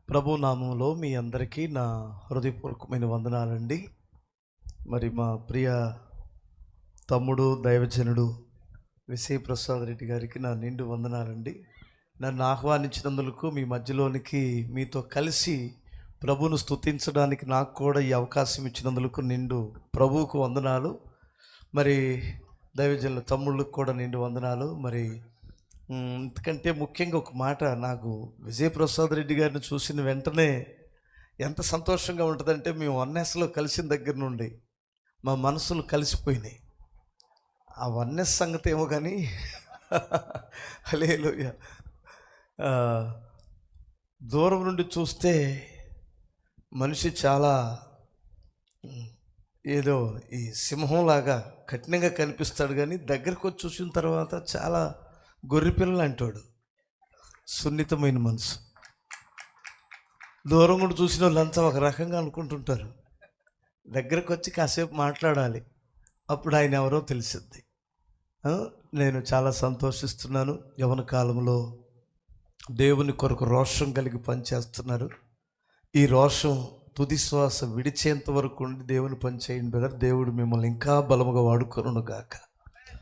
ప్రభు నామంలో మీ అందరికీ నా హృదయపూర్వకమైన వందనాలండి. మరి మా ప్రియ తమ్ముడు దైవజనుడు విజయ్ ప్రసాద్ రెడ్డి గారికి నా నిండు వందనాలండి. నన్ను ఆహ్వానించినందుకు మీ మధ్యలోనికి మీతో కలిసి ప్రభువును స్తుతించడానికి నాకు కూడా ఈ అవకాశం ఇచ్చినందుకు నిండు ప్రభువుకు వందనాలు. మరి దైవజనుల తమ్ముళ్ళకు కూడా నిండు వందనాలు. మరి ఎందుకంటే ముఖ్యంగా ఒక మాట, నాకు విజయప్రసాద్ రెడ్డి గారిని చూసిన వెంటనే ఎంత సంతోషంగా ఉంటుందంటే, మేము వన్నెస్లో కలిసిన దగ్గర నుండి మా మనసులు కలిసిపోయినాయి. ఆ వన్నెస్ సంగతి ఏమో కానీ హల్లెలూయా. దూరం నుండి చూస్తే మనిషి చాలా ఏదో ఈ సింహంలాగా కఠినంగా కనిపిస్తాడు, కానీ దగ్గరకు వచ్చి చూసిన తర్వాత చాలా గొర్రెపిల్లలు అంటాడు, సున్నితమైన మనసు. దూరం కూడా చూసిన వాళ్ళంతా ఒక రకంగా అనుకుంటుంటారు, దగ్గరకు వచ్చి కాసేపు మాట్లాడాలి, అప్పుడు ఆయన ఎవరో తెలిసిద్ది. నేను చాలా సంతోషిస్తున్నాను. యవ్వన కాలంలో దేవుని కొరకు రోషం కలిగి పనిచేస్తున్నారు. ఈ రోషం తుది శ్వాస విడిచేంత వరకు ఉండి దేవుని పని చేయండి బ్రదర్. దేవుడు మిమ్మల్ని ఇంకా బలముగా వాడుకొనుగాక.